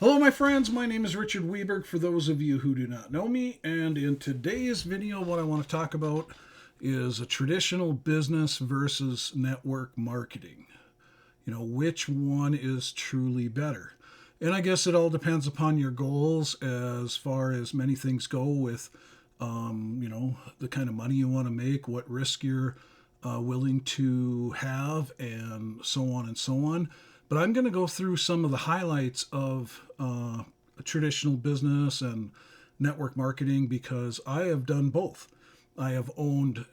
Hello, my friends. My name is Richard Weberg, for those of you who do not know me. And in today's video, what I want to talk about is a traditional business versus network marketing. Which one is truly better? And I guess it all depends upon your goals as far as many things go with, the kind of money you want to make, what risk you're willing to have, and so on and so on. But I'm going to go through some of the highlights of traditional business and network marketing because I have done both. I have owned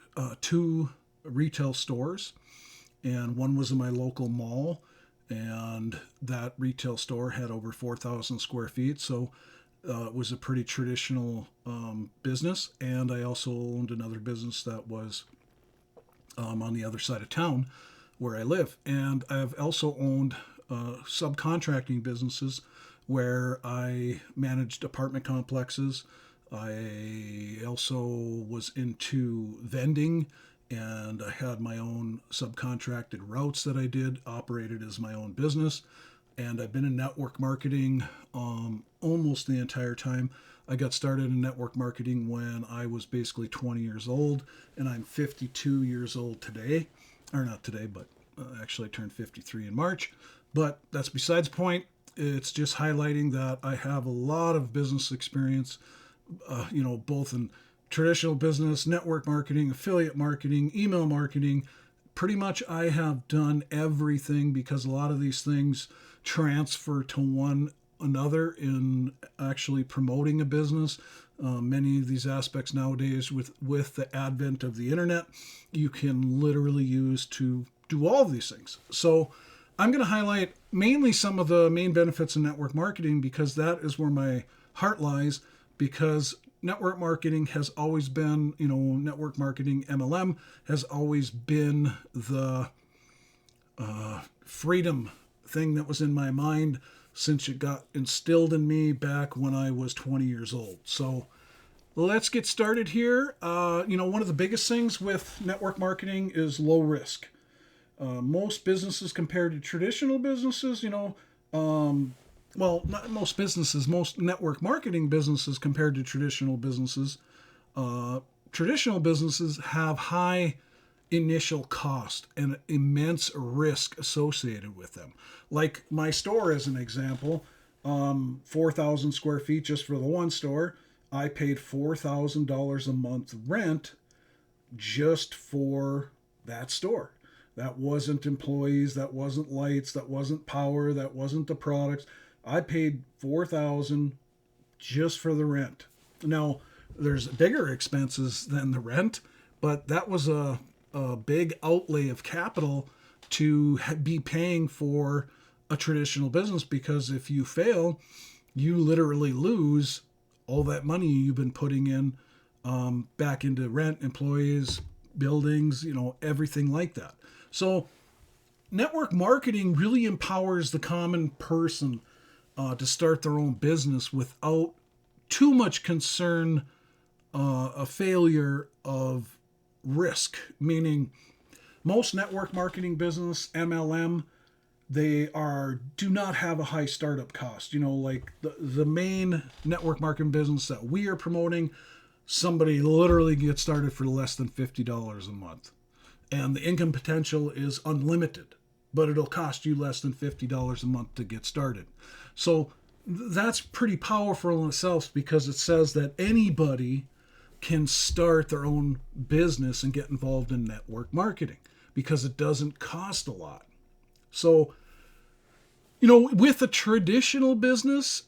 two retail stores, and one was in my local mall, and that retail store had over 4,000 square feet. So it was a pretty traditional business. And I also owned another business that was on the other side of town where I live. And I've also owned subcontracting businesses where I managed apartment complexes. I also was into vending, and I had my own subcontracted routes that I did, operated as my own business. And I've been in network marketing almost the entire time. I got started in network marketing when I was basically 20 years old, and I'm 52 years old today. Or not today, but actually I turned 53 in March. But that's besides the point. It's just highlighting that I have a lot of business experience, both in traditional business, network marketing, affiliate marketing, email marketing. Pretty much I have done everything because a lot of these things transfer to one another in actually promoting a business. Many of these aspects nowadays, with the advent of the internet, you can literally use to do all of these things. So I'm going to highlight mainly some of the main benefits of network marketing because that is where my heart lies. Because network marketing has always been, network marketing MLM has always been the freedom thing that was in my mind since it got instilled in me back when I was 20 years old. So let's get started here. One of the biggest things with network marketing is low risk. Most businesses compared to traditional businesses, not most businesses, most network marketing businesses compared to traditional businesses have high initial cost and immense risk associated with them. Like my store, as an example, 4,000 square feet just for the one store. I paid $4,000 a month rent just for that store. That wasn't employees, that wasn't lights, that wasn't power, that wasn't the products. I paid $4,000 just for the rent. Now, there's bigger expenses than the rent, but that was a big outlay of capital to be paying for a traditional business, because if you fail, you literally lose all that money you've been putting in back into rent, employees, buildings, everything like that. So network marketing really empowers the common person to start their own business without too much concern, a failure of risk. Meaning, most network marketing business, MLM, do not have a high startup cost. Like the main network marketing business that we are promoting, somebody literally gets started for less than $50 a month. And the income potential is unlimited, but it'll cost you less than $50 a month to get started. So that's pretty powerful in itself, because it says that anybody can start their own business and get involved in network marketing because it doesn't cost a lot. So, with a traditional business,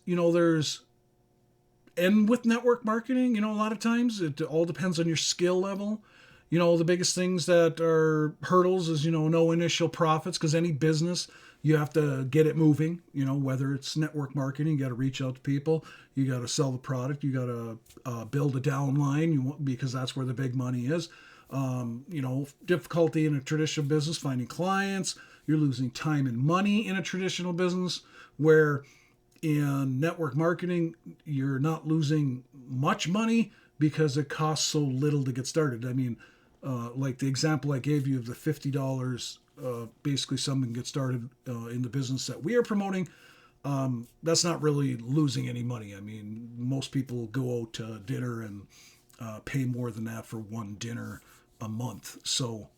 and with network marketing, a lot of times it all depends on your skill level. The biggest things that are hurdles is, no initial profits, because any business, you have to get it moving. Whether it's network marketing, you got to reach out to people, you got to sell the product, you got to build a downline, because that's where the big money is. Difficulty in a traditional business, finding clients, you're losing time and money in a traditional business, where in network marketing, you're not losing much money because it costs so little to get started. I mean, like the example I gave you of the $50, basically someone can get started in the business that we are promoting. that's not really losing any money. I mean, most people go out to dinner and pay more than that for one dinner a month. So,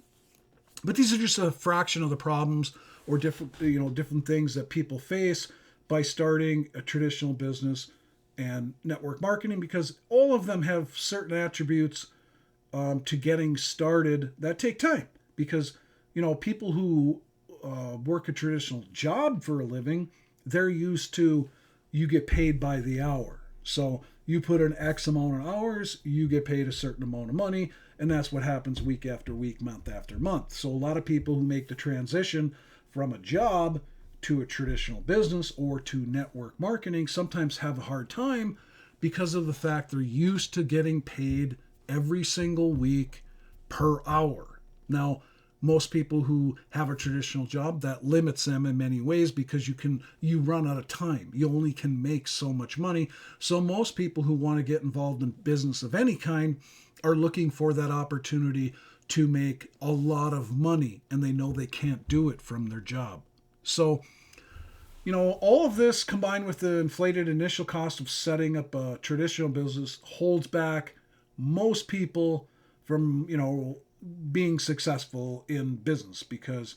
but these are just a fraction of the problems or different things that people face by starting a traditional business and network marketing, because all of them have certain attributes to getting started that take time. Because people who work a traditional job for a living, they're used to, you get paid by the hour. So you put in X amount of hours, you get paid a certain amount of money, and that's what happens week after week, month after month. So a lot of people who make the transition from a job to a traditional business or to network marketing sometimes have a hard time because of the fact they're used to getting paid every single week per hour. Now, most people who have a traditional job, that limits them in many ways, because you run out of time. You only can make so much money. So most people who want to get involved in business of any kind are looking for that opportunity to make a lot of money, and they know they can't do it from their job. So, all of this combined with the inflated initial cost of setting up a traditional business holds back most people from, being successful in business, because,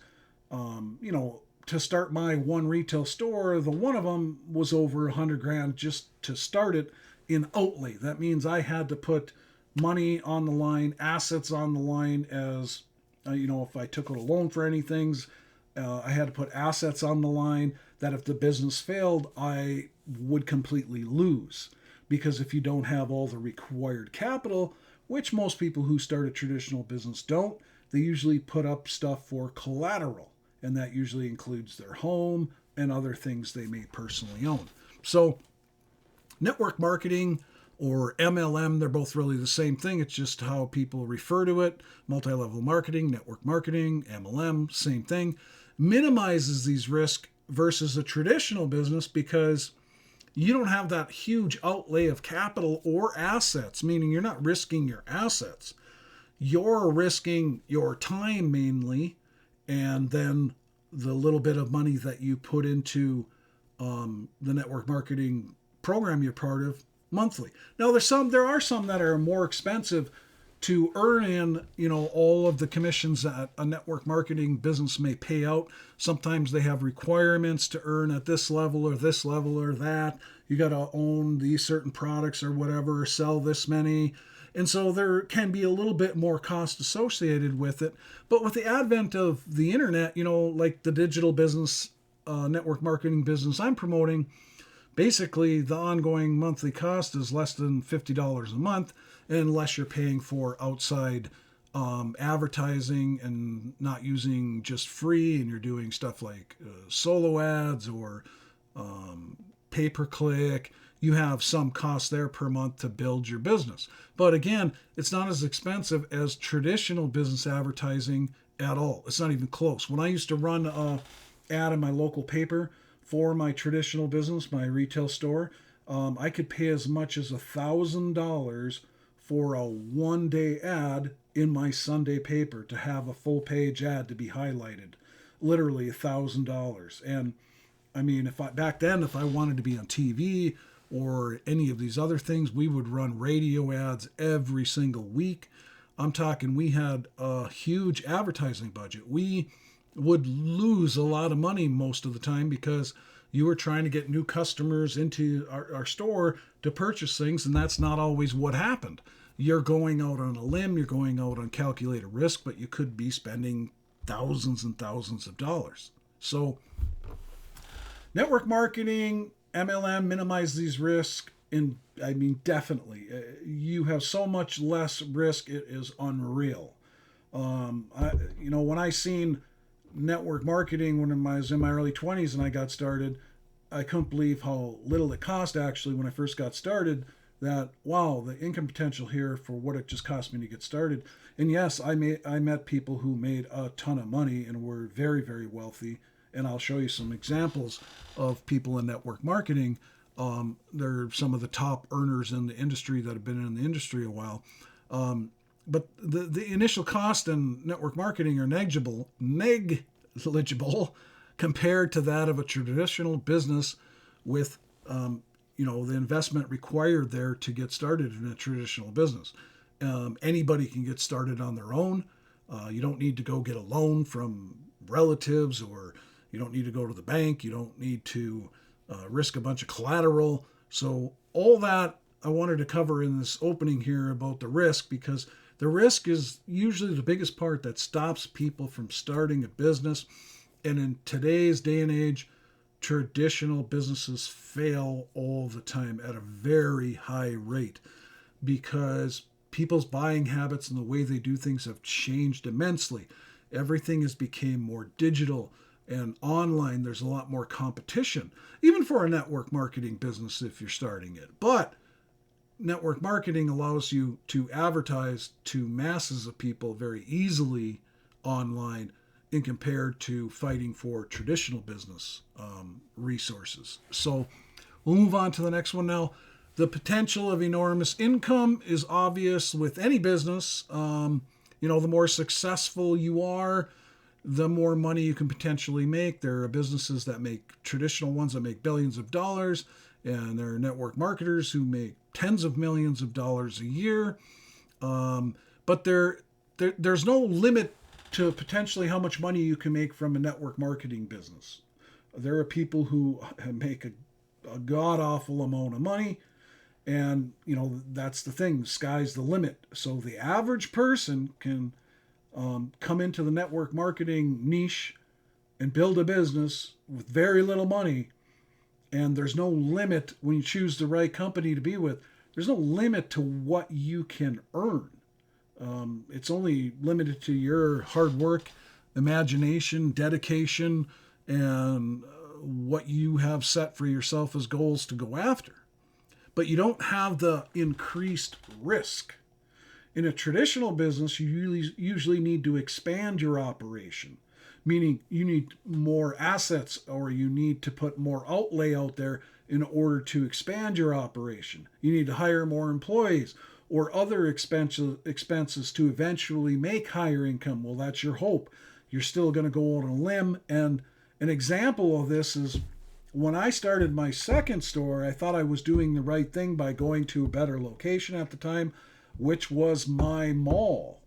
to start my one retail store, the one of them was over $100,000 just to start it in outlay. That means I had to put money on the line, assets on the line, as if I took out a loan for any things, I had to put assets on the line that if the business failed, I would completely lose. Because if you don't have all the required capital, which most people who start a traditional business don't, they usually put up stuff for collateral. And that usually includes their home and other things they may personally own. So network marketing or MLM, they're both really the same thing. It's just how people refer to it. Multi-level marketing, network marketing, MLM, same thing. Minimizes these risks versus a traditional business, because you don't have that huge outlay of capital or assets, meaning you're not risking your assets. You're risking your time mainly, and then the little bit of money that you put into the network marketing program you're part of monthly. Now, there are some that are more expensive to earn in, all of the commissions that a network marketing business may pay out. Sometimes they have requirements to earn at this level or that. You got to own these certain products or whatever, or sell this many. And so there can be a little bit more cost associated with it. But with the advent of the internet, like the digital business, network marketing business I'm promoting, basically the ongoing monthly cost is less than $50 a month, unless you're paying for outside advertising and not using just free, and you're doing stuff like solo ads or pay-per-click. You have some cost there per month to build your business. But again, it's not as expensive as traditional business advertising at all. It's not even close. When I used to run an ad in my local paper for my traditional business, my retail store, I could pay as much as $1,000 for a one-day ad in my Sunday paper to have a full-page ad to be highlighted. Literally $1,000. And I mean, back then, if I wanted to be on TV or any of these other things, we would run radio ads every single week. I'm talking, we had a huge advertising budget. We would lose a lot of money most of the time, because you were trying to get new customers into our store to purchase things, and that's not always what happened. You're going out on a limb, you're going out on calculated risk, but you could be spending thousands and thousands of dollars. So network marketing, MLM, minimize these risks. Definitely. You have so much less risk, it is unreal. When I seen network marketing when I was in my early 20s and I got started, I couldn't believe how little it cost actually when I first got started. That, wow, the income potential here for what it just cost me to get started. And yes, I met people who made a ton of money and were very, very wealthy. And I'll show you some examples of people in network marketing. They're some of the top earners in the industry that have been in the industry a while. But the initial cost in network marketing are negligible compared to that of a traditional business with the investment required there to get started in a traditional business. Anybody can get started on their own. You don't need to go get a loan from relatives, or you don't need to go to the bank. You don't need to risk a bunch of collateral. So all that I wanted to cover in this opening here about the risk, because the risk is usually the biggest part that stops people from starting a business. And in today's day and age, traditional businesses fail all the time at a very high rate, because people's buying habits and the way they do things have changed immensely. Everything has become more digital and online. There's a lot more competition, even for a network marketing business if you're starting it. But network marketing allows you to advertise to masses of people very easily online, in compared to fighting for traditional business resources. So we'll move on to the next one now. The potential of enormous income is obvious with any business. The more successful you are, the more money you can potentially make. There are businesses that make, traditional ones that make billions of dollars, and there are network marketers who make tens of millions of dollars a year. But there's no limit to potentially how much money you can make from a network marketing business. There are people who make a god-awful amount of money, and that's the thing, sky's the limit. So the average person can come into the network marketing niche and build a business with very little money, and there's no limit when you choose the right company to be with. There's no limit to what you can earn. It's only limited to your hard work, imagination, dedication, and what you have set for yourself as goals to go after. But you don't have the increased risk. In a traditional business, you usually need to expand your operation, meaning you need more assets, or you need to put more outlay out there in order to expand your operation. You need to hire more employees or other expenses to eventually make higher income. Well, that's your hope. You're still going to go on a limb. And an example of this is when I started my second store, I thought I was doing the right thing by going to a better location at the time, which was my mall.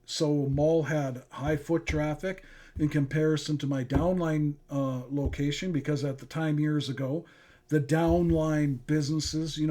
So mall had high foot traffic in comparison to my downline location, because at the time, years ago, the downline businesses, not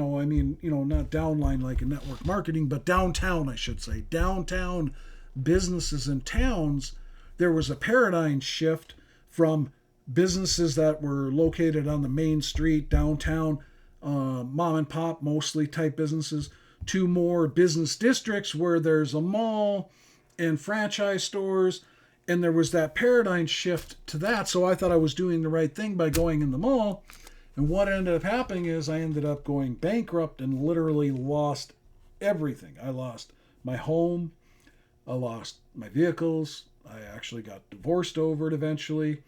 downline like in network marketing, but downtown, I should say, downtown businesses in towns, there was a paradigm shift from businesses that were located on the main street, downtown, mom and pop mostly type businesses, to more business districts where there's a mall and franchise stores. And there was that paradigm shift to that. So I thought I was doing the right thing by going in the mall. And what ended up happening is I ended up going bankrupt and literally lost everything. I lost my home. I lost my vehicles. I actually got divorced over it eventually.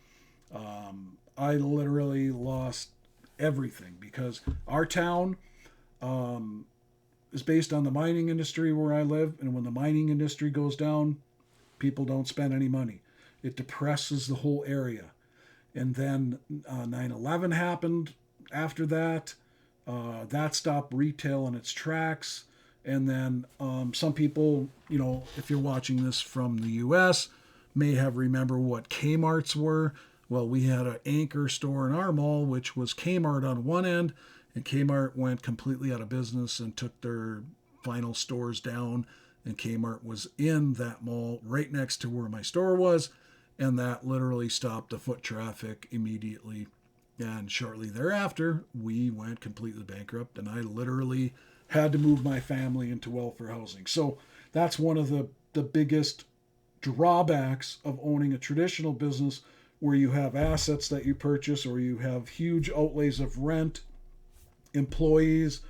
I literally lost everything, because our town is based on the mining industry where I live. And when the mining industry goes down, people don't spend any money. It depresses the whole area. And then 9/11 happened after that. That stopped retail in its tracks. And then some people, if you're watching this from the U.S., may have remember what Kmart's were. Well, we had an anchor store in our mall, which was Kmart on one end, and Kmart went completely out of business and took their final stores down. And Kmart was in that mall right next to where my store was. And that literally stopped the foot traffic immediately. And shortly thereafter, we went completely bankrupt, and I literally had to move my family into welfare housing. So that's one of the biggest drawbacks of owning a traditional business, where you have assets that you purchase, or you have huge outlays of rent, employees,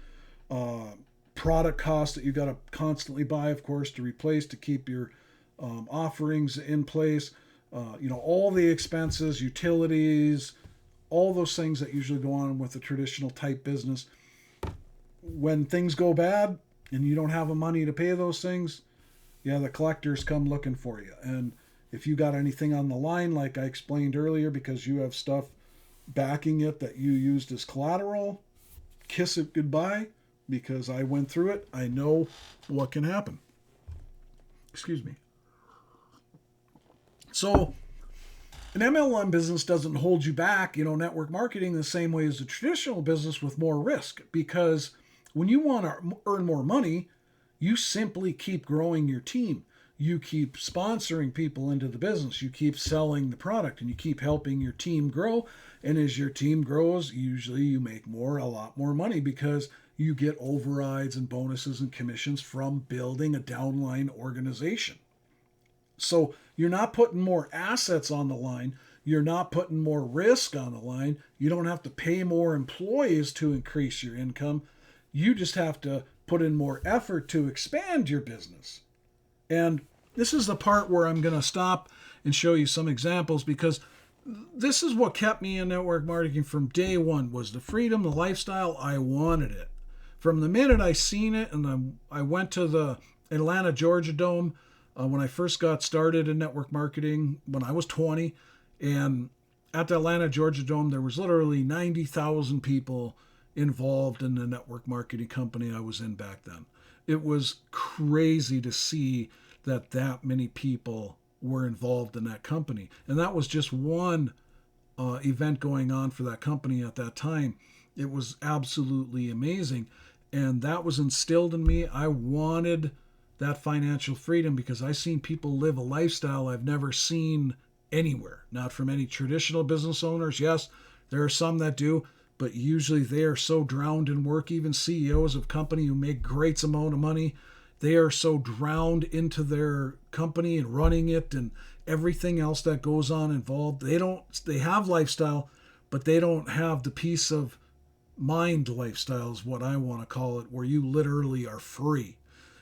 product costs that you got to constantly buy, of course, to replace, to keep your offerings in place. All the expenses, utilities, all those things that usually go on with a traditional type business. When things go bad and you don't have the money to pay those things, the collectors come looking for you. And if you got anything on the line, like I explained earlier, because you have stuff backing it that you used as collateral, kiss it goodbye, because I went through it. I know what can happen. Excuse me. So an MLM business doesn't hold you back, network marketing the same way as a traditional business with more risk, because when you want to earn more money, you simply keep growing your team. You keep sponsoring people into the business. You keep selling the product and you keep helping your team grow. And as your team grows, usually you make a lot more money because you get overrides and bonuses and commissions from building a downline organization. So you're not putting more assets on the line. You're not putting more risk on the line. You don't have to pay more employees to increase your income. You just have to put in more effort to expand your business. And this is the part where I'm going to stop and show you some examples, because this is what kept me in network marketing from day one, was the freedom, the lifestyle. I wanted it. From the minute I seen it, and I went to the Atlanta, Georgia Dome when I first got started in network marketing when I was 20. And at the Atlanta, Georgia Dome, there was literally 90,000 people involved in the network marketing company I was in back then. It was crazy to see that many people were involved in that company. And that was just one event going on for that company at that time. It was absolutely amazing. And that was instilled in me. I wanted that financial freedom because I seen people live a lifestyle I've never seen anywhere. Not from any traditional business owners. Yes, there are some that do, but usually they are so drowned in work. Even CEOs of company who make great amount of money, they are so drowned into their company and running it and everything else that goes on involved. They have lifestyle, but they don't have the peace of mind lifestyle is what I want to call it, where you literally are free.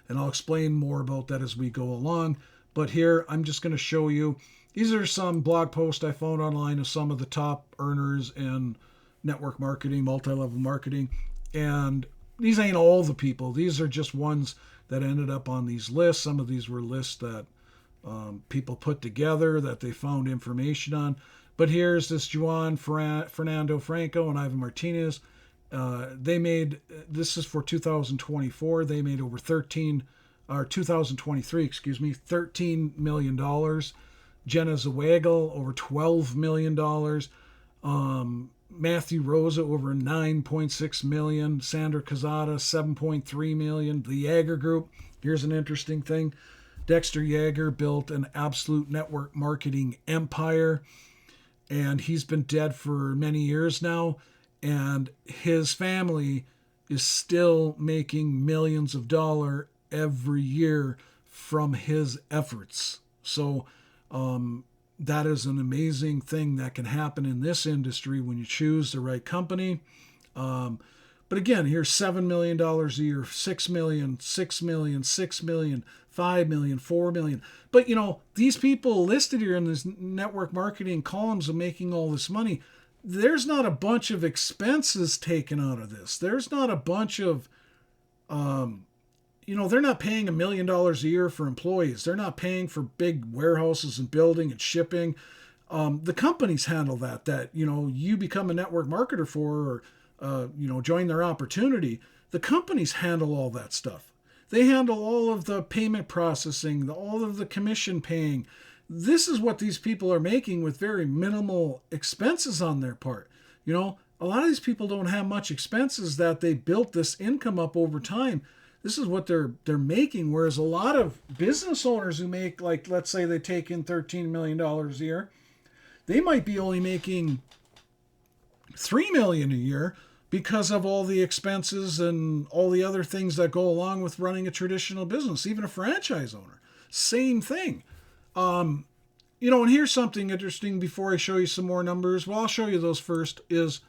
And I'll explain more about that as we go along. But here, I'm just going to show you, these are some blog posts I found online of some of the top earners in network marketing, multi-level marketing. And these ain't all the people. These are just ones that ended up on these lists. Some of these were lists that people put together that they found information on. But here's this Juan Fernando Franco and Ivan Martinez. This is for 2024. They made over 2023, $13 million. Jenna Zweigel, over $12 million. Matthew Rosa, over $9.6 million. Sandra Cazada, $7.3 million. The Yeager Group, here's an interesting thing. Dexter Yeager built an absolute network marketing empire, and he's been dead for many years now, and his family is still making millions of dollars every year from his efforts. So that is an amazing thing that can happen in this industry when you choose the right company. But again, here's $7 million a year, $6 million, $6 million, $6 million, $5 million, $4 million. But these people listed here in this network marketing columns of making all this money, there's not a bunch of expenses taken out of this. There's not a bunch of, they're not paying $1 million a year for employees. They're not paying for big warehouses and building and shipping. The companies handle that you become a network marketer for, or, join their opportunity. The companies handle all that stuff. They handle all of the payment processing, all of the commission paying. This is what these people are making with very minimal expenses on their part. A lot of these people don't have much expenses, that they built this income up over time. This is what they're making, whereas a lot of business owners who make, like, let's say they take in $13 million a year, they might be only making $3 million a year because of all the expenses and all the other things that go along with running a traditional business. Even a franchise owner, same thing. And here's something interesting before I show you some more numbers. Well, I'll show you those first. Here's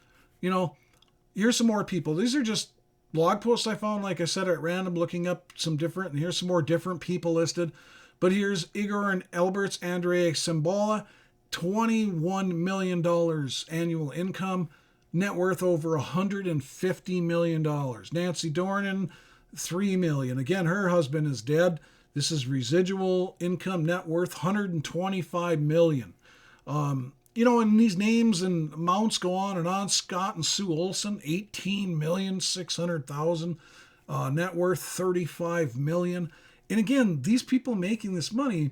some more people. These are just blog posts I found, like I said, at random, looking up some different, and here's some more different people listed. But here's Igor and Albert's Andrea Simbola, $21 million annual income, net worth over $150 million. Nancy Dornan, $3 million. Again, her husband is dead. This is residual income, net worth $125 million. and these names and amounts go on and on. Scott and Sue Olson, 18,600,000, net worth 35 million. And again, these people making this money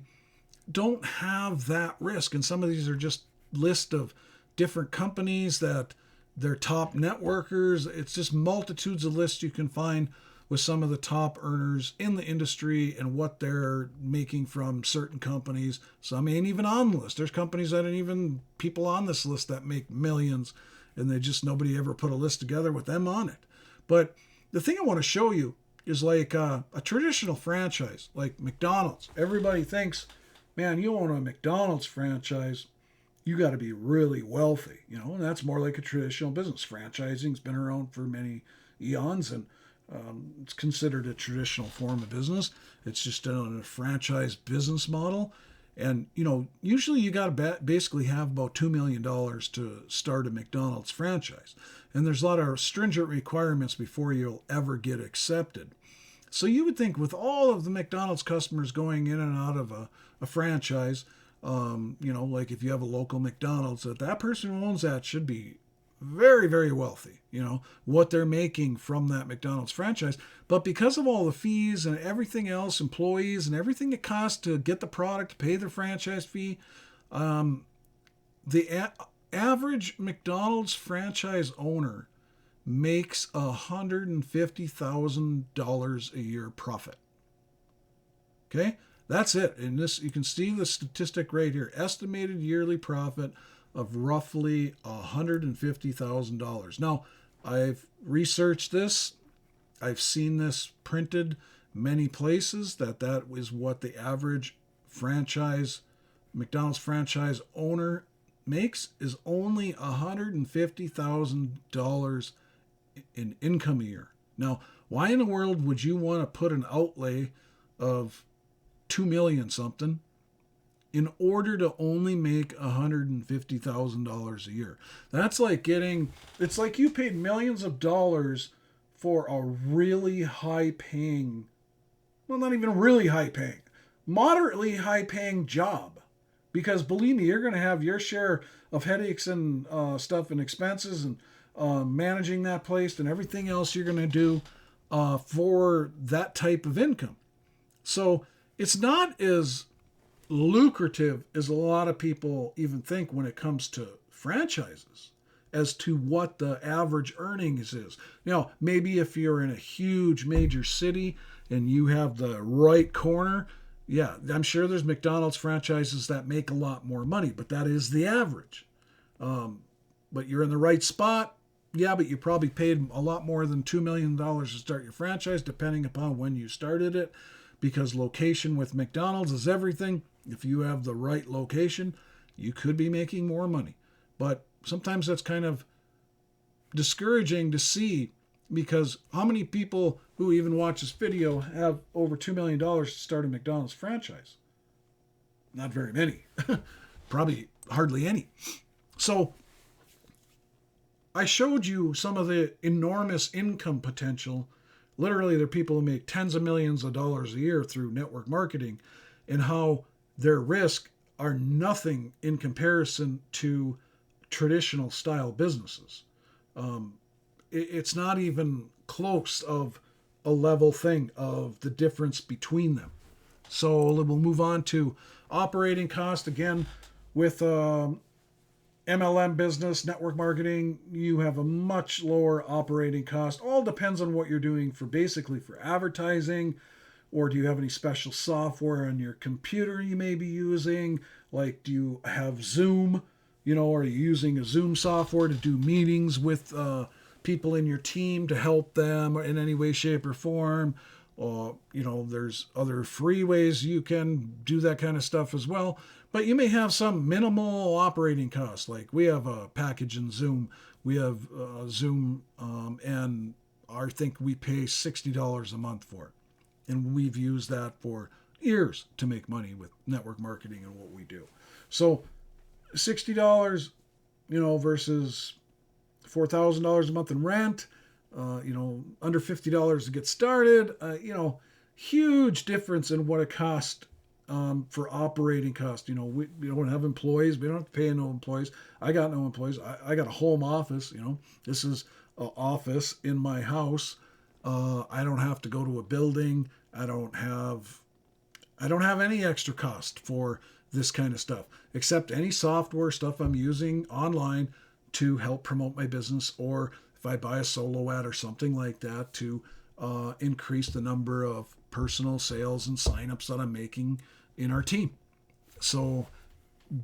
don't have that risk. And some of these are just list of different companies that they're top networkers. It's just multitudes of lists you can find with some of the top earners in the industry and what they're making from certain companies. Some ain't even on the list. There's companies that ain't even people on this list that make millions, and nobody ever put a list together with them on it. But the thing I want to show you is like a traditional franchise, like McDonald's. Everybody thinks, man, you own a McDonald's franchise, you got to be really wealthy, and that's more like a traditional business. Franchising's been around for many eons, and it's considered a traditional form of business. It's just on a franchise business model. And, usually you got to basically have about $2 million to start a McDonald's franchise. And there's a lot of stringent requirements before you'll ever get accepted. So you would think with all of the McDonald's customers going in and out of a franchise, like if you have a local McDonald's, that person who owns that should be very, very wealthy, what they're making from that McDonald's franchise. But because of all the fees and everything else, employees and everything it costs to get the product, pay the franchise fee, the average McDonald's franchise owner makes $150,000 a year profit. Okay, that's it. And this, you can see the statistic right here, estimated yearly profit of roughly $150,000. Now, I've researched this. I've seen this printed many places that is what the average McDonald's franchise owner makes, is only $150,000 in income a year. Now, why in the world would you want to put an outlay of $2 million something in order to only make $150,000 a year? That's like it's like you paid millions of dollars for a really high paying, well, not even really high paying, moderately high paying job. Because believe me, you're going to have your share of headaches and stuff and expenses and managing that place and everything else you're going to do for that type of income. So it's not as lucrative as a lot of people even think when it comes to franchises as to what the average earnings is. Maybe if you're in a huge major city and you have the right corner, yeah, I'm sure there's McDonald's franchises that make a lot more money, but that is the average. But you're in the right spot, yeah, but you probably paid a lot more than $2 million to start your franchise, depending upon when you started it, because location with McDonald's is everything. If you have the right location, you could be making more money. But sometimes that's kind of discouraging to see, because how many people who even watch this video have over $2 million to start a McDonald's franchise? Not very many. Probably hardly any. So I showed you some of the enormous income potential. Literally, there are people who make tens of millions of dollars a year through network marketing, and how their risk are nothing in comparison to traditional style businesses. It's not even close of a level thing of the difference between them. So we'll move on to operating cost. Again, with MLM business, network marketing, you have a much lower operating cost. All depends on what you're doing for advertising, or do you have any special software on your computer you may be using? Like, do you have Zoom? Are you using a Zoom software to do meetings with people in your team to help them in any way, shape, or form? There's other free ways you can do that kind of stuff as well. But you may have some minimal operating costs. Like we have a package in Zoom. We have Zoom, and I think we pay $60 a month for it. And we've used that for years to make money with network marketing and what we do. So $60, versus $4,000 a month in rent, under $50 to get started, huge difference in what it costs for operating costs. We don't have employees. We don't have to pay no employees. I got no employees. I got a home office. This is an office in my house. I don't have to go to a building. I don't have any extra cost for this kind of stuff, except any software stuff I'm using online to help promote my business, or if I buy a solo ad or something like that to increase the number of personal sales and signups that I'm making in our team. So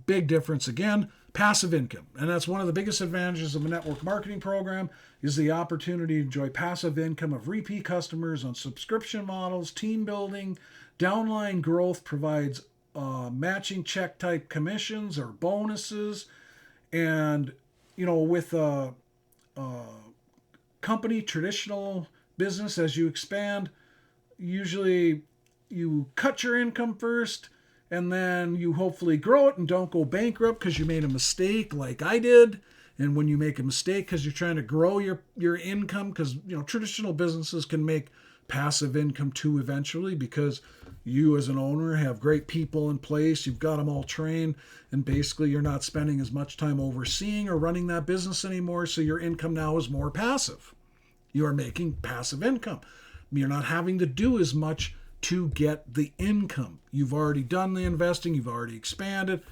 big difference again, passive income. And that's one of the biggest advantages of a network marketing program is the opportunity to enjoy passive income of repeat customers on subscription models, team building. Downline growth provides matching check type commissions or bonuses. And, with a company, traditional business, as you expand, usually you cut your income first and then you hopefully grow it and don't go bankrupt because you made a mistake like I did. And when you make a mistake because you're trying to grow your income, because traditional businesses can make passive income too eventually, because you as an owner have great people in place, you've got them all trained, and basically you're not spending as much time overseeing or running that business anymore, so your income now is more passive. You are making passive income. You're not having to do as much to get the income. You've already done the investing, you've already expanded,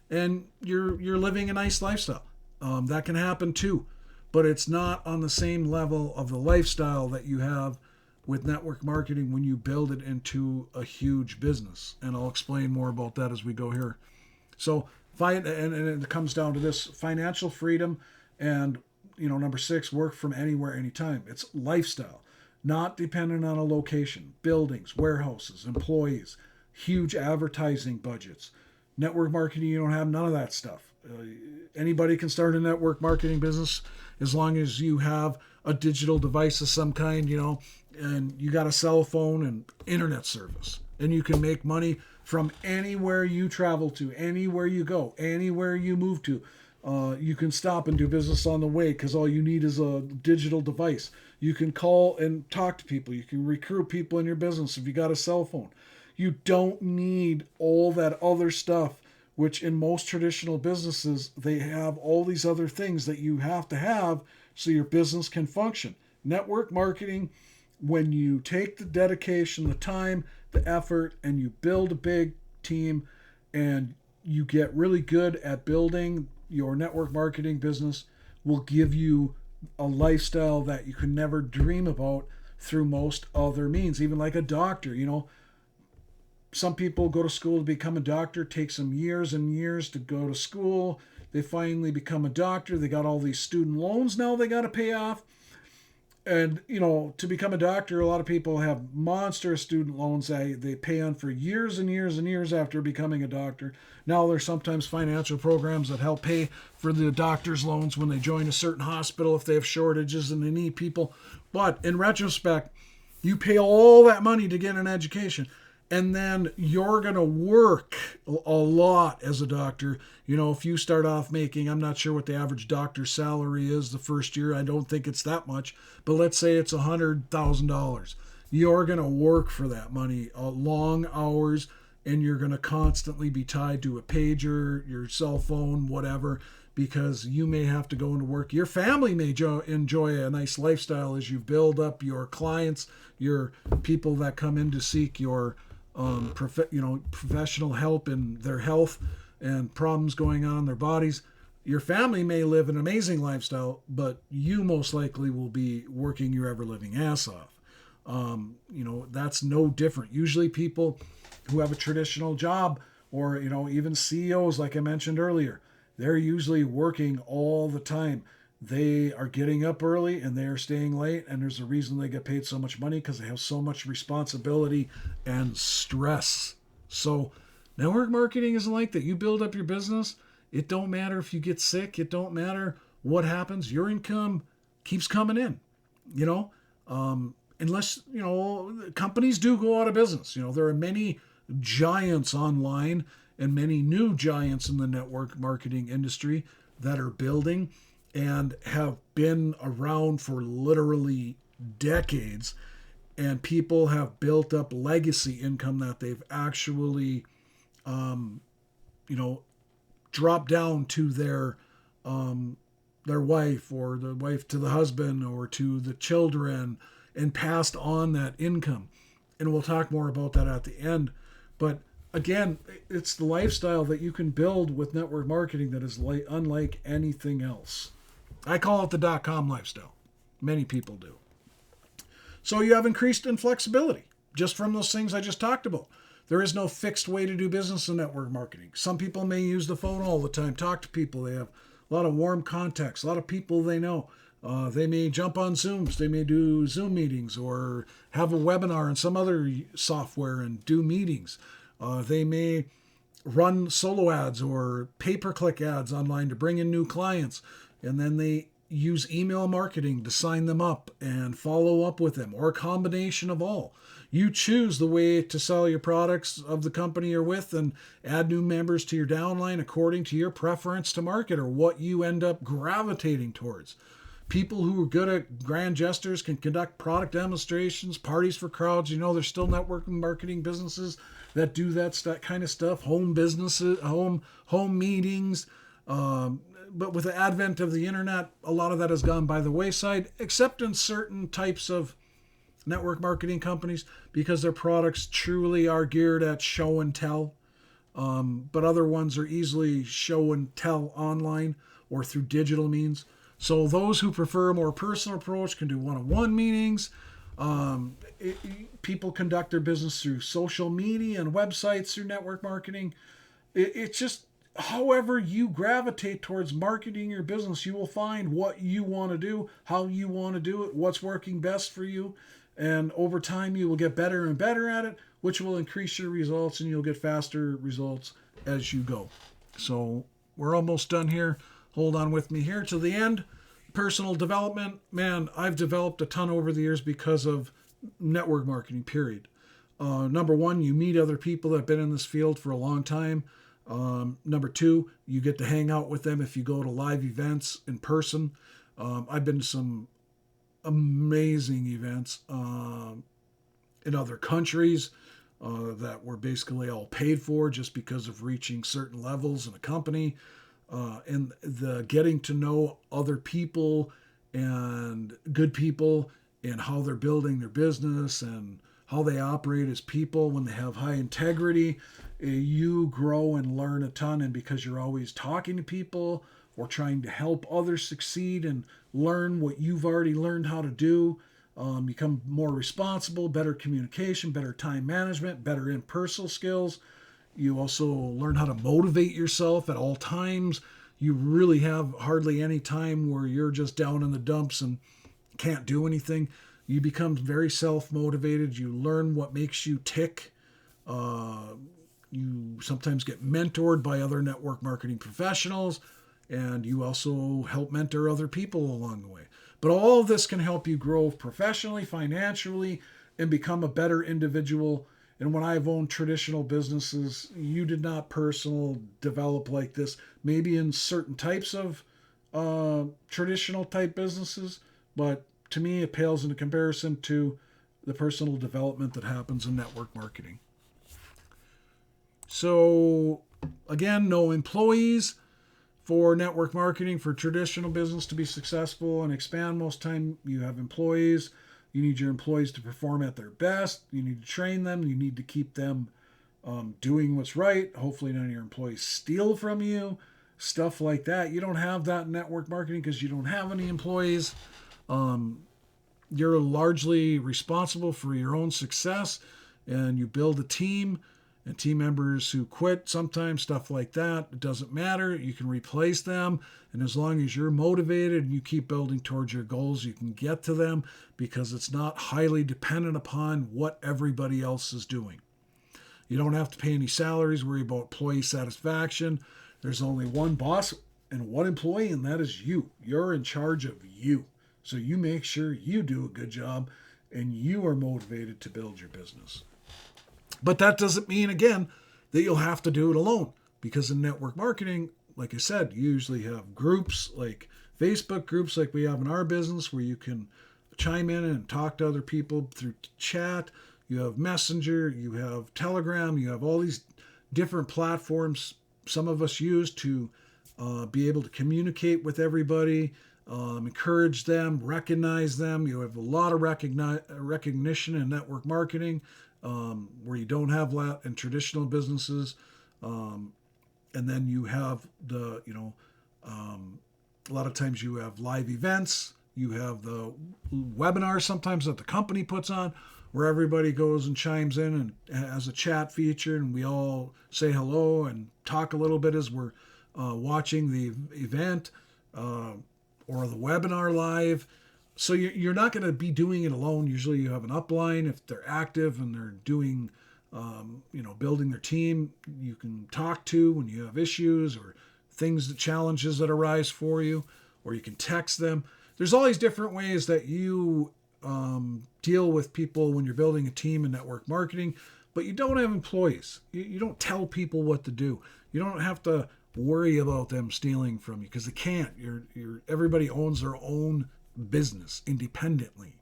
and you're living a nice lifestyle. That can happen too, but it's not on the same level of the lifestyle that you have with network marketing when you build it into a huge business. And I'll explain more about that as we go here. So, and it comes down to this: financial freedom, and number 6, work from anywhere, anytime. It's lifestyle, not dependent on a location, buildings, warehouses, employees, huge advertising budgets. Network marketing, you don't have none of that stuff. Anybody can start a network marketing business as long as you have a digital device of some kind, and you got a cell phone and internet service, and you can make money from anywhere you travel to, anywhere you go, anywhere you move to. You can stop and do business on the way because all you need is a digital device. You can call and talk to people. You can recruit people in your business if you got a cell phone. You don't need all that other stuff, which in most traditional businesses, they have all these other things that you have to have so your business can function. Network marketing, when you take the dedication, the time, the effort, and you build a big team and you get really good at building your network marketing business, will give you a lifestyle that you can never dream about through most other means. Even like a doctor, some people go to school to become a doctor, takes them years and years to go to school. They finally become a doctor. They got all these student loans now they got to pay off. And, to become a doctor, a lot of people have monster student loans they pay on for years and years and years after becoming a doctor. Now there's sometimes financial programs that help pay for the doctor's loans when they join a certain hospital if they have shortages and they need people. But in retrospect, you pay all that money to get an education. And then you're going to work a lot as a doctor. If you start off making, I'm not sure what the average doctor's salary is the first year. I don't think it's that much. But let's say it's $100,000. You're going to work for that money, long hours, and you're going to constantly be tied to a pager, your cell phone, whatever, because you may have to go into work. Your family may enjoy a nice lifestyle as you build up your clients, your people that come in to seek your professional help in their health and problems going on in their bodies. Your family may live an amazing lifestyle, but you most likely will be working your ever-living ass off. That's no different. Usually people who have a traditional job, or even CEOs, like I mentioned earlier, they're usually working all the time. They are getting up early and they are staying late, and there's a reason they get paid so much money, because they have so much responsibility and stress. So network marketing isn't like that. You build up your business. It don't matter if you get sick. It don't matter what happens. Your income keeps coming in, unless, companies do go out of business. There are many giants online and many new giants in the network marketing industry that are building and have been around for literally decades, and people have built up legacy income that they've actually you know, drop down to their wife, or the wife to the husband, or to the children, and passed on that income. And we'll talk more about that at the end. But again, it's the lifestyle that you can build with network marketing that is unlike anything else. I call it the .com lifestyle. Many people do. So you have increased inflexibility just from those things I just talked about. There is no fixed way to do business in network marketing. Some people may use the phone all the time, talk to people. They have a lot of warm contacts, a lot of people they know. They may jump on Zooms. They may do Zoom meetings, or have a webinar in some other software and do meetings. They may run solo ads or pay-per-click ads online to bring in new clients. And then they use email marketing to sign them up and follow up with them, or a combination of all. You choose the way to sell your products of the company you're with and add new members to your downline according to your preference to market, or what you end up gravitating towards. People who are good at grand gestures can conduct product demonstrations, parties for crowds. There's still networking marketing businesses that do that kind of stuff. Home businesses, home meetings. But with the advent of the internet, a lot of that has gone by the wayside, except in certain types of network marketing companies, because their products truly are geared at show and tell. But other ones are easily show and tell online or through digital means. So those who prefer a more personal approach can do one-on-one meetings. People conduct their business through social media and websites through network marketing. It's just, however you gravitate towards marketing your business, you will find what you want to do, how you want to do it, what's working best for you. And over time, you will get better and better at it, which will increase your results, and you'll get faster results as you go. So we're almost done here. Hold on with me here to the end. Personal development. Man, I've developed a ton over the years because of network marketing, period. Number one, you meet other people that have been in this field for a long time. Number two, you get to hang out with them if you go to live events in person. I've been to some amazing events in other countries that were basically all paid for just because of reaching certain levels in a company. And the getting to know other people and good people and how they're building their business and how they operate as people when they have high integrity, you grow and learn a ton. And because you're always talking to people or trying to help others succeed and learn what you've already learned how to do, become more responsible, better communication, better time management, better interpersonal skills. You also learn how to motivate yourself at all times. You really have hardly any time where you're just down in the dumps and can't do anything. You become very self-motivated. You learn what makes you tick. You sometimes get mentored by other network marketing professionals, and you also help mentor other people along the way. But all of this can help you grow professionally, financially, and become a better individual. And when I've owned traditional businesses, you did not personal develop like this. Maybe in certain types of traditional type businesses, but to me, it pales into comparison to the personal development that happens in network marketing. So again, no employees for network marketing. For traditional business to be successful and expand, most time you have employees. You need your employees to perform at their best. You need to train them. You need to keep them doing what's right. Hopefully none of your employees steal from you. Stuff like that. You don't have that in network marketing because you don't have any employees. You're largely responsible for your own success, and you build a team. And team members who quit sometimes, stuff like that, it doesn't matter. You can replace them. And as long as you're motivated and you keep building towards your goals, you can get to them because it's not highly dependent upon what everybody else is doing. You don't have to pay any salaries, worry about employee satisfaction. There's only one boss and one employee, and that is you. You're in charge of you. So you make sure you do a good job and you are motivated to build your business. But that doesn't mean, again, that you'll have to do it alone. Because in network marketing, like I said, you usually have groups like Facebook groups like we have in our business where you can chime in and talk to other people through chat. You have Messenger, you have Telegram, you have all these different platforms some of us use to be able to communicate with everybody, encourage them, recognize them. You have a lot of recognition in network marketing where you don't have that in traditional businesses. And then you have a lot of times you have live events. You have the webinars sometimes that the company puts on where everybody goes and chimes in and has a chat feature, and we all say hello and talk a little bit as we're watching the event or the webinar live. So you're not going to be doing it alone. Usually you have an upline if they're active and they're doing, building their team. You can talk to when you have issues or challenges that arise for you, or you can text them. There's all these different ways that you deal with people when you're building a team in network marketing, but you don't have employees. You don't tell people what to do. You don't have to worry about them stealing from you because they can't. Everybody owns their own business independently.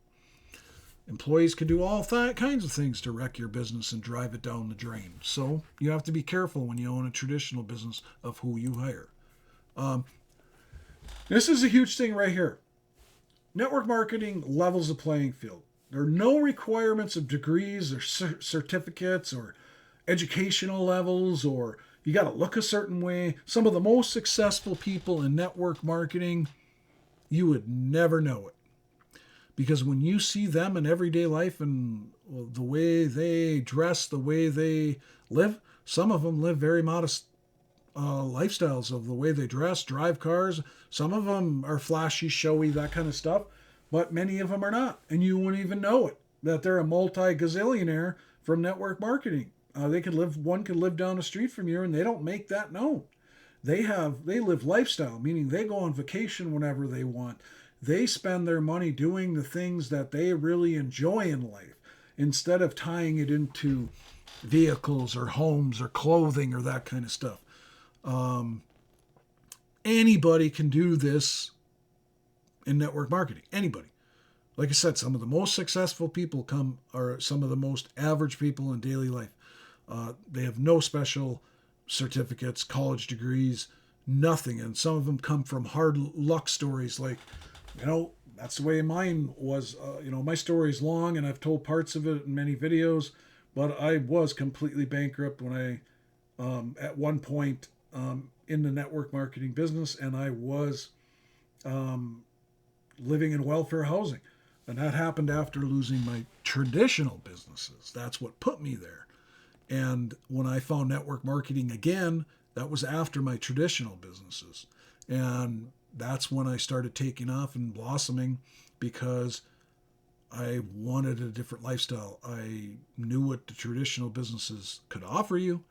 Employees can do all kinds of things to wreck your business and drive it down the drain. So you have to be careful when you own a traditional business of who you hire. This is a huge thing right here. Network marketing levels the playing field. There are no requirements of degrees or certificates or educational levels, or you got to look a certain way. Some of the most successful people in network marketing, you would never know it. Because when you see them in everyday life and the way they dress, the way they live, some of them live very modest lifestyles of the way they dress, drive cars. Some of them are flashy, showy, that kind of stuff, but many of them are not. And you wouldn't even know it, that they're a multi-gazillionaire from network marketing. One could live down the street from you and they don't make that known. They live lifestyle, meaning they go on vacation whenever they want. They spend their money doing the things that they really enjoy in life instead of tying it into vehicles or homes or clothing or that kind of stuff. Anybody can do this in network marketing. Anybody. Like I said, some of the most successful people are some of the most average people in daily life. They have no special certificates, college degrees, nothing. And some of them come from hard luck stories like, that's the way mine was. My story is long and I've told parts of it in many videos, but I was completely bankrupt when I, at one point, in the network marketing business, and I was living in welfare housing. And that happened after losing my traditional businesses. That's what put me there. And when I found network marketing again, that was after my traditional businesses. And that's when I started taking off and blossoming because I wanted a different lifestyle. I knew what the traditional businesses could offer you,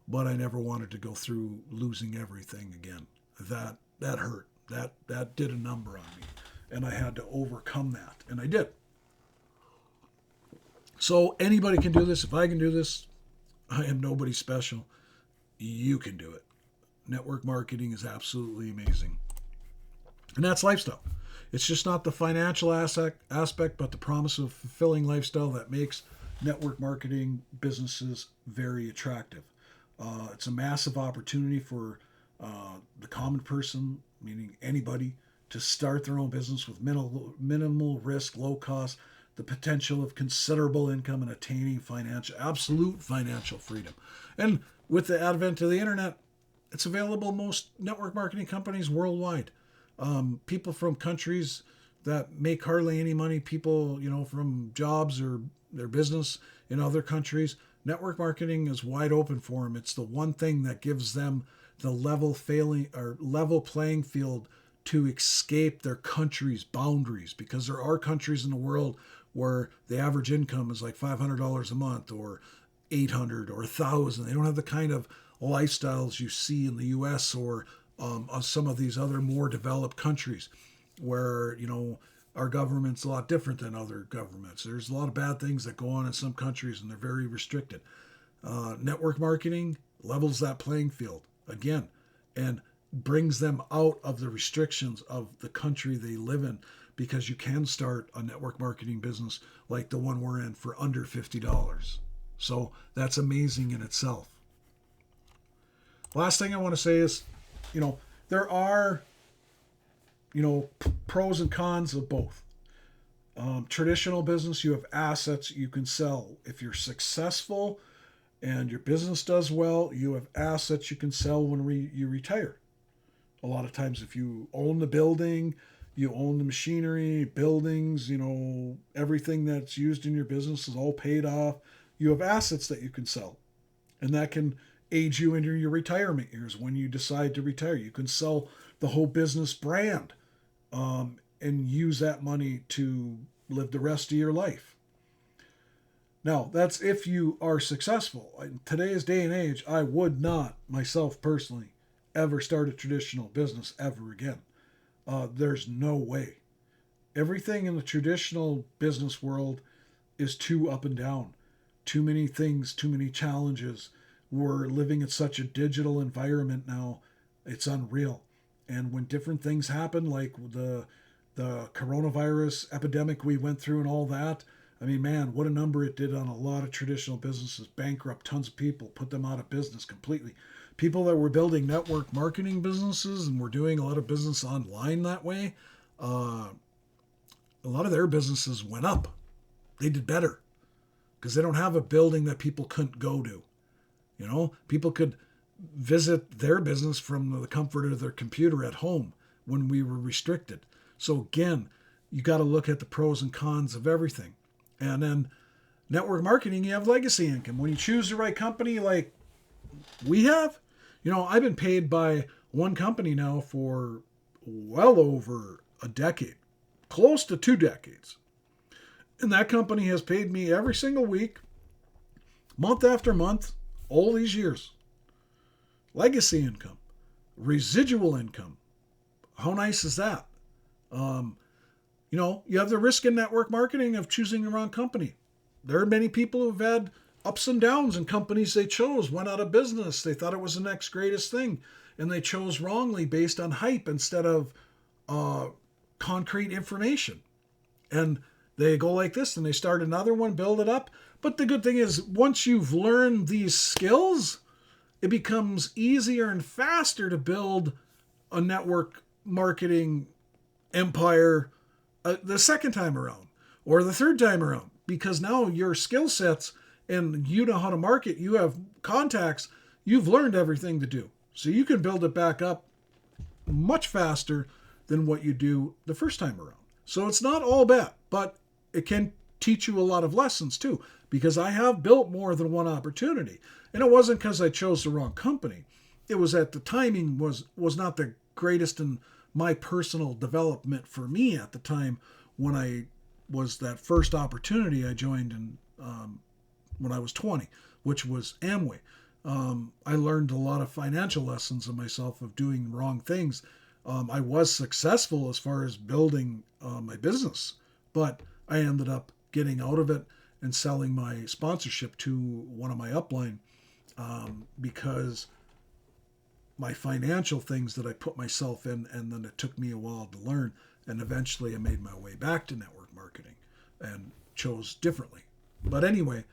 but I never wanted to go through losing everything again. That hurt. That did a number on me. And I had to overcome that. And I did. So anybody can do this. If I can do this, I am nobody special. You can do it. Network marketing is absolutely amazing. And that's lifestyle. It's just not the financial aspect, but the promise of fulfilling lifestyle that makes network marketing businesses very attractive. It's a massive opportunity for the common person, meaning anybody, to start their own business with minimal risk, low cost, the potential of considerable income and attaining absolute financial freedom. And with the advent of the internet, it's available in most network marketing companies worldwide. People from countries that make hardly any money, people, from jobs or their business in other countries, network marketing is wide open for them. It's the one thing that gives them the level playing field to escape their country's boundaries, because there are countries in the world where the average income is like $500 a month or $800 or $1,000. They don't have the kind of lifestyles you see in the U.S. or some of these other more developed countries where, our government's a lot different than other governments. There's a lot of bad things that go on in some countries and they're very restricted. Network marketing levels that playing field again and brings them out of the restrictions of the country they live in, because you can start a network marketing business like the one we're in for under $50. So that's amazing in itself. Last thing I want to say is, there are, pros and cons of both. Traditional business, you have assets you can sell. If you're successful and your business does well, you have assets you can sell when you retire. A lot of times, if you own the building, you own the machinery, buildings, everything that's used in your business is all paid off. You have assets that you can sell, and that can aid you into your retirement years. When you decide to retire, you can sell the whole business brand, and use that money to live the rest of your life. Now, that's if you are successful. In today's day and age, I would not, myself personally, ever start a traditional business ever again. There's no way. Everything in the traditional business world is too up and down. Too many things, too many challenges. We're living in such a digital environment now. It's unreal. And when different things happen, like the coronavirus epidemic we went through and all that, I mean, man, what a number it did on a lot of traditional businesses. Bankrupt tons of people, put them out of business completely. People that were building network marketing businesses and were doing a lot of business online that way, a lot of their businesses went up. They did better because they don't have a building that people couldn't go to. People could visit their business from the comfort of their computer at home when we were restricted. So again, you got to look at the pros and cons of everything. And then network marketing, you have legacy income. When you choose the right company like we have, I've been paid by one company now for well over a decade, close to 2 decades. And that company has paid me every single week, month after month, all these years. Legacy income, residual income. How nice is that? You have the risk in network marketing of choosing the wrong company. There are many people who've had ups and downs in companies they chose, went out of business. They thought it was the next greatest thing, and they chose wrongly based on hype instead of concrete information. And they go like this, and they start another one, build it up. But the good thing is, once you've learned these skills, it becomes easier and faster to build a network marketing empire the second time around or the third time around, because now your skill sets and you know how to market, you have contacts, you've learned everything to do. So you can build it back up much faster than what you do the first time around. So it's not all bad, but it can teach you a lot of lessons too, because I have built more than one opportunity. And it wasn't because I chose the wrong company. It was that the timing was not the greatest in my personal development for me at the time when I was that first opportunity I joined in when I was 20, which was Amway. I learned a lot of financial lessons of myself of doing wrong things. I was successful as far as building my business, but I ended up getting out of it and selling my sponsorship to one of my upline because my financial things that I put myself in, and then it took me a while to learn, and eventually I made my way back to network marketing and chose differently. But anyway,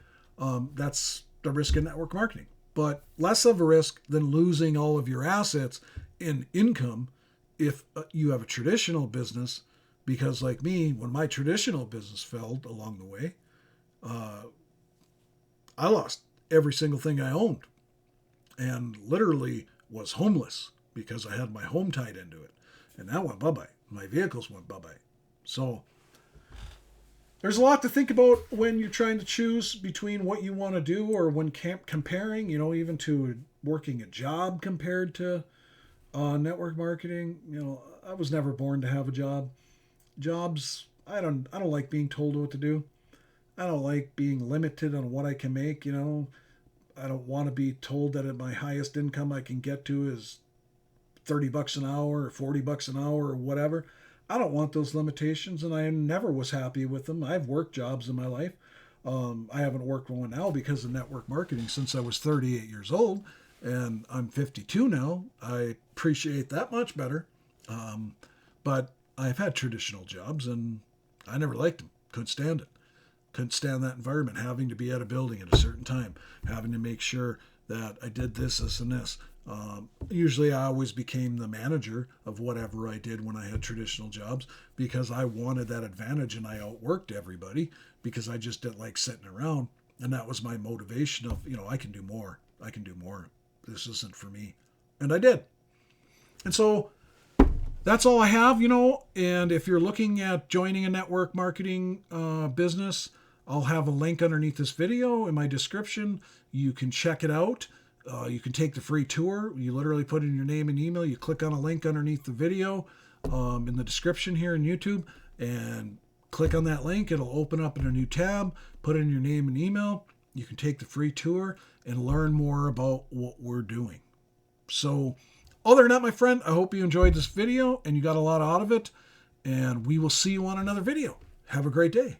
that's the risk in network marketing. But less of a risk than losing all of your assets in income if you have a traditional business, because like me, when my traditional business failed along the way, I lost every single thing I owned and literally was homeless because I had my home tied into it. And that went bye-bye. My vehicles went bye-bye. So there's a lot to think about when you're trying to choose between what you want to do, or when comparing, even to working a job compared to network marketing. I was never born to have a job. Jobs, I don't like being told what to do. I don't like being limited on what I can make. I don't want to be told that at my highest income I can get to is $30 an hour or $40 an hour or whatever. I don't want those limitations, and I never was happy with them. I've worked jobs in my life. I haven't worked one now because of network marketing since I was 38 years old, and I'm 52 now. I appreciate that much better. But I've had traditional jobs, and I never liked them. Couldn't stand it. Couldn't stand that environment, having to be at a building at a certain time, having to make sure that I did this, and this. Usually I always became the manager of whatever I did when I had traditional jobs because I wanted that advantage and I outworked everybody because I just didn't like sitting around. And that was my motivation of, I can do more. I can do more. This isn't for me. And I did. And so that's all I have, And if you're looking at joining a network marketing business, I'll have a link underneath this video in my description. You can check it out. You can take the free tour. You literally put in your name and email. You click on a link underneath the video in the description here in YouTube and click on that link. It'll open up in a new tab. Put in your name and email. You can take the free tour and learn more about what we're doing. So other than that, my friend, I hope you enjoyed this video and you got a lot out of it. And we will see you on another video. Have a great day.